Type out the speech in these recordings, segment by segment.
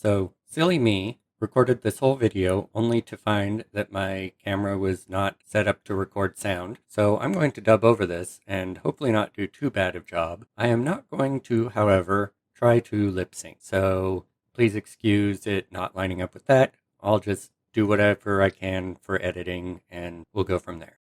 So, silly me recorded this whole video only to find that my camera was not set up to record sound. So I'm going to dub over this and hopefully not do too bad of a job. I am not going to, however, try to lip sync. So please excuse it not lining up with that. I'll just do whatever I can for editing and we'll go from there.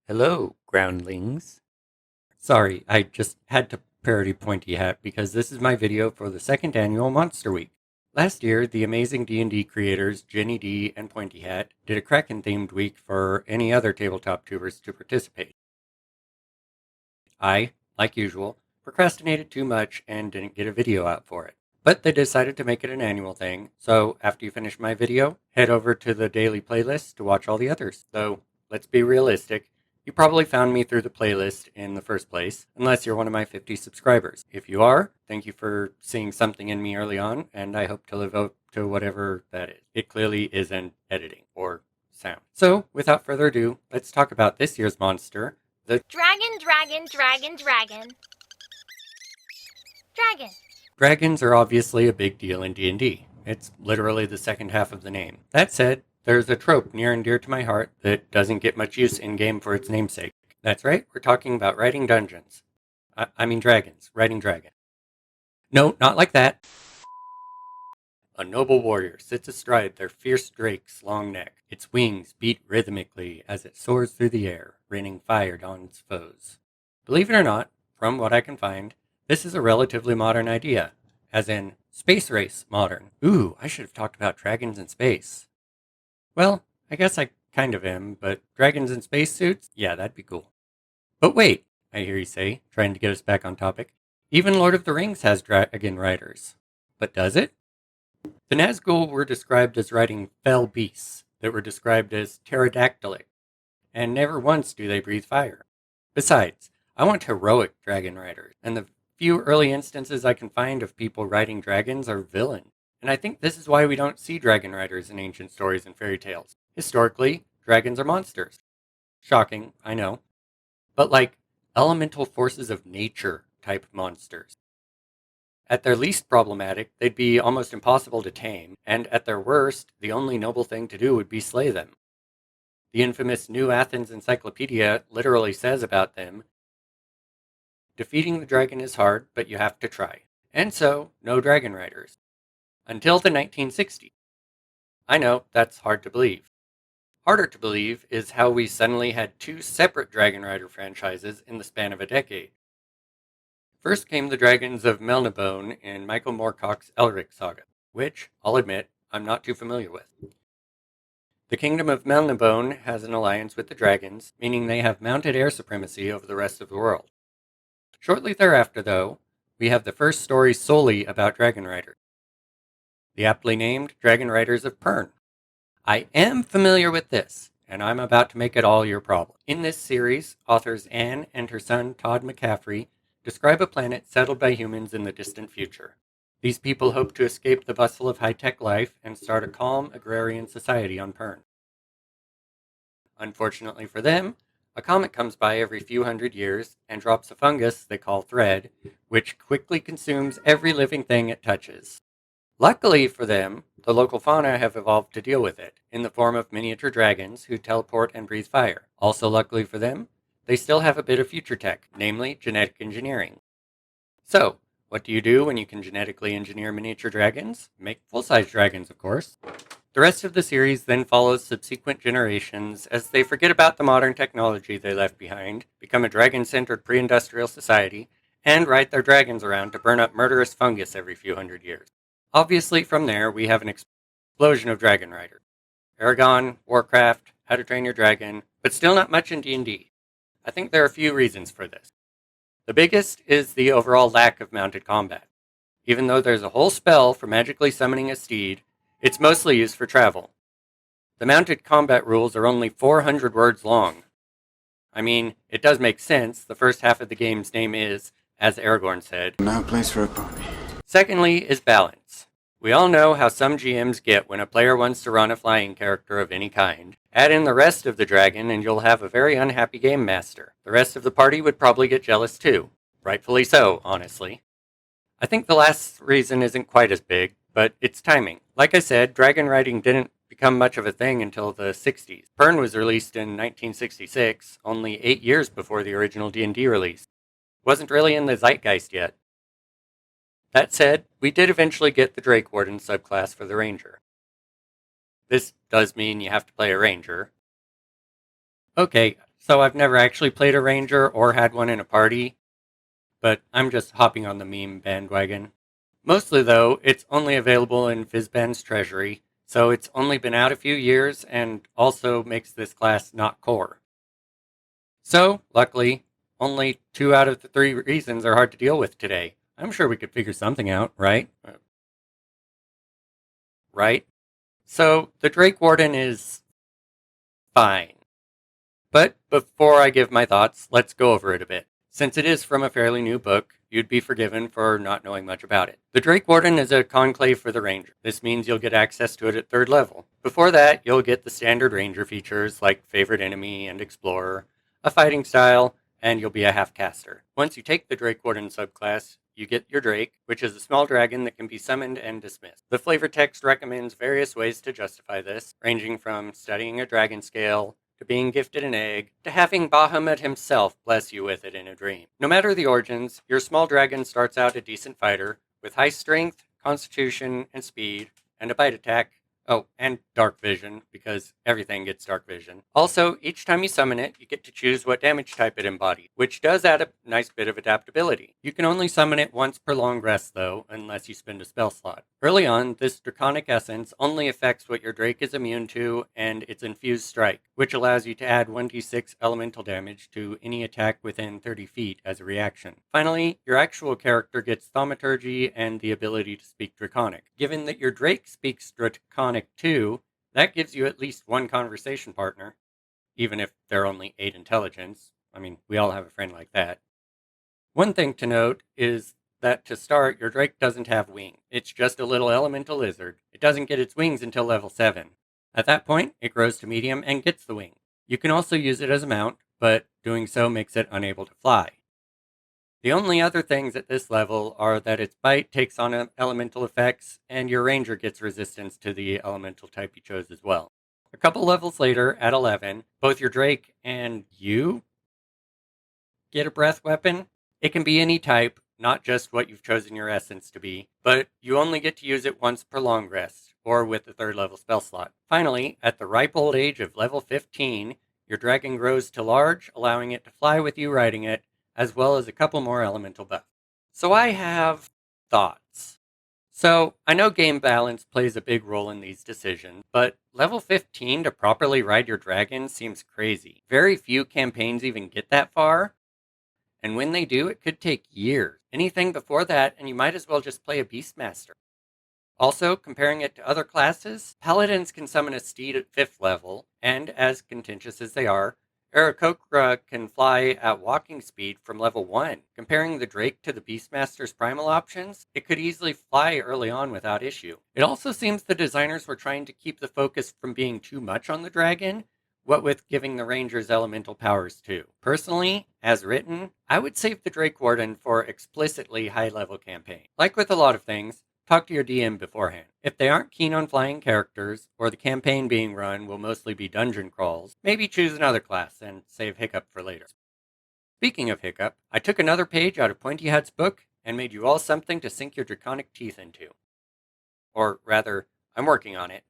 Hello, groundlings. Sorry, I just had to parody Pointy Hat because this is my video for the second annual Monster Week. Last year, the amazing D&D creators Jenny D and Pointy Hat did a Kraken-themed week for any other tabletop tubers to participate. I, like usual, procrastinated too much and didn't get a video out for it. But they decided to make it an annual thing, so after you finish my video, head over to the daily playlist to watch all the others. Though, let's be realistic, you probably found me through the playlist in the first place, unless you're one of my 50 subscribers. If you are, thank you for seeing something in me early on, and I hope to live up to whatever that is. It clearly isn't editing or sound. So, without further ado, let's talk about this year's monster, the Dragon. Dragons are obviously a big deal in D&D. It's literally the second half of the name. That said, there's a trope near and dear to my heart that doesn't get much use in-game for its namesake. That's right, we're talking about writing dungeons. I mean dragons, writing dragons. No, not like that. A noble warrior sits astride their fierce drake's long neck. Its wings beat rhythmically as it soars through the air, raining fire on its foes. Believe it or not, from what I can find, this is a relatively modern idea, as in space race modern. Ooh, I should have talked about dragons in space. Well, I guess I kind of am, but dragons in spacesuits? Yeah, that'd be cool. But wait, I hear you say, trying to get us back on topic. Even Lord of the Rings has dragon riders. But does it? The Nazgul were described as riding fell beasts that were described as pterodactylic, and never once do they breathe fire. Besides, I want heroic dragon riders, and the few early instances I can find of people riding dragons are villain. And I think this is why we don't see dragon riders in ancient stories and fairy tales. Historically, dragons are monsters. Shocking, I know. But like elemental forces of nature type monsters. At their least problematic, they'd be almost impossible to tame, and at their worst, the only noble thing to do would be slay them. The infamous New Athens Encyclopedia literally says about them, defeating the dragon is hard, but you have to try. And so, no dragon riders. Until the 1960s. I know, that's hard to believe. Harder to believe is how we suddenly had two separate Dragon Rider franchises in the span of a decade. First came the Dragons of Melnibone in Michael Moorcock's Elric saga, which, I'll admit, I'm not too familiar with. The Kingdom of Melnibone has an alliance with the dragons, meaning they have mounted air supremacy over the rest of the world. Shortly thereafter, though, we have the first story solely about Dragon Riders. The aptly named Dragon Riders of Pern. I am familiar with this, and I'm about to make it all your problem. In this series, authors Anne and her son Todd McCaffrey describe a planet settled by humans in the distant future. These people hope to escape the bustle of high-tech life and start a calm agrarian society on Pern. Unfortunately for them, a comet comes by every few hundred years and drops a fungus they call Thread, which quickly consumes every living thing it touches. Luckily for them, the local fauna have evolved to deal with it, in the form of miniature dragons who teleport and breathe fire. Also luckily for them, they still have a bit of future tech, namely genetic engineering. So, what do you do when you can genetically engineer miniature dragons? Make full-size dragons, of course. The rest of the series then follows subsequent generations as they forget about the modern technology they left behind, become a dragon-centered pre-industrial society, and ride their dragons around to burn up murderous fungus every few hundred years. Obviously, from there, we have an explosion of Dragon Riders. Aragon, Warcraft, How to Train Your Dragon, but still not much in D&D. I think there are a few reasons for this. The biggest is the overall lack of mounted combat. Even though there's a whole spell for magically summoning a steed, it's mostly used for travel. The mounted combat rules are only 400 words long. I mean, it does make sense. The first half of the game's name is, as Aragorn said, no place for a pony. Secondly is balance. We all know how some GMs get when a player wants to run a flying character of any kind. Add in the rest of the dragon and you'll have a very unhappy game master. The rest of the party would probably get jealous too. Rightfully so, honestly. I think the last reason isn't quite as big, but it's timing. Like I said, dragon riding didn't become much of a thing until the 60s. Pern was released in 1966, only 8 years before the original D&D release. Wasn't really in the zeitgeist yet. That said, we did eventually get the drakewarden subclass for the ranger. This does mean you have to play a ranger. Okay, so I've never actually played a ranger or had one in a party, but I'm just hopping on the meme bandwagon. Mostly, though, it's only available in Fizban's treasury, so it's only been out a few years and also makes this class not core. So, luckily, only 2 out of the 3 reasons are hard to deal with today. I'm sure we could figure something out, right? Right? So, the drakewarden is fine. But before I give my thoughts, let's go over it a bit. Since it is from a fairly new book, you'd be forgiven for not knowing much about it. The drakewarden is a conclave for the ranger. This means you'll get access to it at 3rd level. Before that, you'll get the standard ranger features like favorite enemy and explorer, a fighting style, and you'll be a half-caster. Once you take the drakewarden subclass, you get your drake, which is a small dragon that can be summoned and dismissed. The flavor text recommends various ways to justify this, ranging from studying a dragon scale, to being gifted an egg, to having Bahamut himself bless you with it in a dream. No matter the origins, your small dragon starts out a decent fighter, with high strength, constitution, and speed, and a bite attack. Oh, and dark vision, because everything gets dark vision. Also, each time you summon it, you get to choose what damage type it embodies, which does add a nice bit of adaptability. You can only summon it once per long rest, though, unless you spend a spell slot. Early on, this draconic essence only affects what your drake is immune to and its infused strike, which allows you to add 1d6 elemental damage to any attack within 30 feet as a reaction. Finally, your actual character gets thaumaturgy and the ability to speak draconic. Given that your drake speaks draconic too, that gives you at least one conversation partner, even if they're only 8 intelligence. I mean, we all have a friend like that. One thing to note is that to start, your drake doesn't have wings. It's just a little elemental lizard. It doesn't get its wings until level 7. At that point, it grows to medium and gets the wing. You can also use it as a mount, but doing so makes it unable to fly. The only other things at this level are that its bite takes on elemental effects, and your ranger gets resistance to the elemental type you chose as well. A couple levels later, at 11, both your drake and you get a breath weapon. It can be any type, not just what you've chosen your essence to be, but you only get to use it once per long rest, or with the 3rd level spell slot. Finally, at the ripe old age of level 15, your dragon grows to large, allowing it to fly with you riding it, as well as a couple more elemental buffs. So I have thoughts. So I know game balance plays a big role in these decisions, but level 15 to properly ride your dragon seems crazy. Very few campaigns even get that far, and when they do, it could take years. Anything before that, and you might as well just play a Beastmaster. Also, comparing it to other classes, Paladins can summon a steed at 5th level, and as contentious as they are, Aarakocra can fly at walking speed from level 1. Comparing the Drake to the Beastmaster's primal options, it could easily fly early on without issue. It also seems the designers were trying to keep the focus from being too much on the dragon, what with giving the Rangers elemental powers too. Personally, as written, I would save the drakewarden for explicitly high-level campaign. Like with a lot of things, talk to your DM beforehand. If they aren't keen on flying characters, or the campaign being run will mostly be dungeon crawls, maybe choose another class and save Hiccup for later. Speaking of Hiccup, I took another page out of Pointy Hat's book and made you all something to sink your draconic teeth into. Or rather, I'm working on it.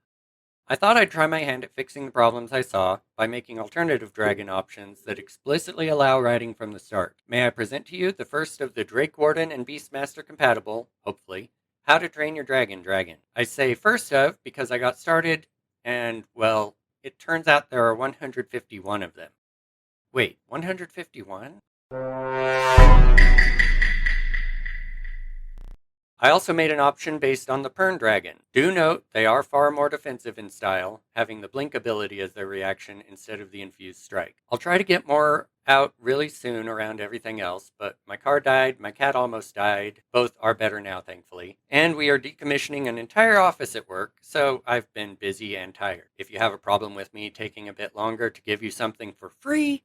I thought I'd try my hand at fixing the problems I saw by making alternative dragon options that explicitly allow riding from the start. May I present to you the first of the drakewarden and Beastmaster compatible, hopefully, How to Train Your Dragon dragon. I say first of because I got started and, well, it turns out there are 151 of them. Wait, 151? I also made an option based on the Pern Dragon. Do note, they are far more defensive in style, having the blink ability as their reaction instead of the infused strike. I'll try to get more out really soon around everything else, but my car died, my cat almost died, both are better now thankfully, and we are decommissioning an entire office at work, so I've been busy and tired. If you have a problem with me taking a bit longer to give you something for free,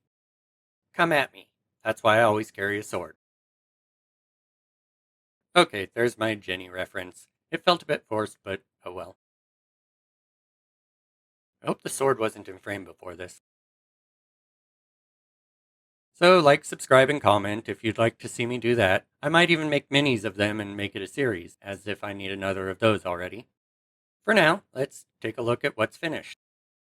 come at me. That's why I always carry a sword. Okay, there's my Jenny reference. It felt a bit forced, but oh well. I hope the sword wasn't in frame before this. So, like, subscribe, and comment if you'd like to see me do that. I might even make minis of them and make it a series, as if I need another of those already. For now, let's take a look at what's finished.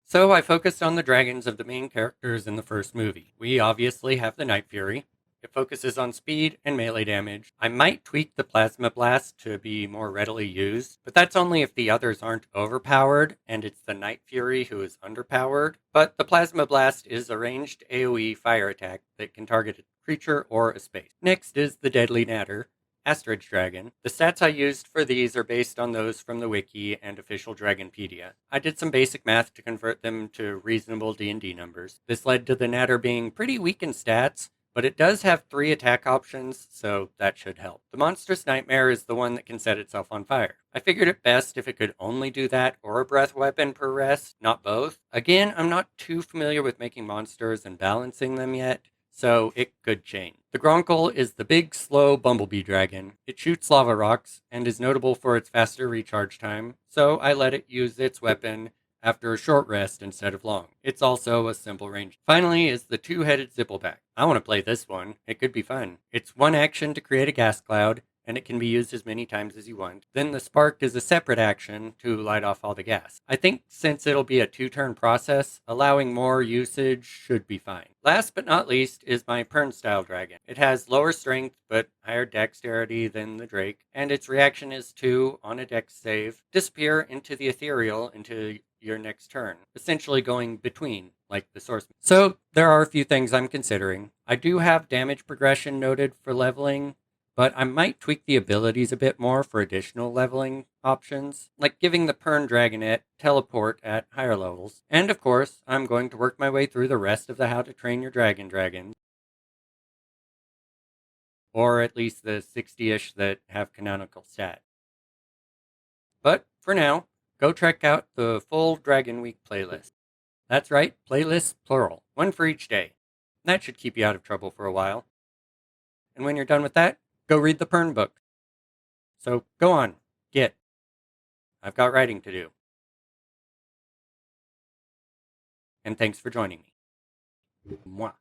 So I focused on the dragons of the main characters in the first movie. We obviously have the Night Fury. It focuses on speed and melee damage. I might tweak the Plasma Blast to be more readily used, but that's only if the others aren't overpowered and it's the Night Fury who is underpowered. But the Plasma Blast is a ranged AoE fire attack that can target a creature or a space. Next is the Deadly Natter, Asterage Dragon. The stats I used for these are based on those from the wiki and official Dragonpedia. I did some basic math to convert them to reasonable D&D numbers. This led to the Natter being pretty weak in stats, but it does have 3 attack options, so that should help. The Monstrous Nightmare is the one that can set itself on fire. I figured it best if it could only do that or a breath weapon per rest, not both. Again, I'm not too familiar with making monsters and balancing them yet, so it could change. The Gronkle is the big, slow bumblebee dragon. It shoots lava rocks and is notable for its faster recharge time, so I let it use its weapon after a short rest instead of long. It's also a simple range. Finally is the two-headed Zippleback. I want to play this one. It could be fun. It's one action to create a gas cloud, and it can be used as many times as you want. Then the spark is a separate action to light off all the gas. I think since it'll be a 2-turn process, allowing more usage should be fine. Last but not least is my Pern-style dragon. It has lower strength but higher dexterity than the Drake, and its reaction is to, on a dex save, disappear into the ethereal into your next turn, essentially going between, like the swordsman. So there are a few things I'm considering. I do have damage progression noted for leveling, but I might tweak the abilities a bit more for additional leveling options, like giving the Pern Dragonette teleport at higher levels. And of course, I'm going to work my way through the rest of the How to Train Your Dragon dragons, or at least the 60-ish that have canonical stat. But for now, go check out the full Dragon Week playlist. That's right, playlists plural, one for each day. That should keep you out of trouble for a while. And when you're done with that, go read the Pern book. So go on, get. I've got writing to do. And thanks for joining me. Mwah.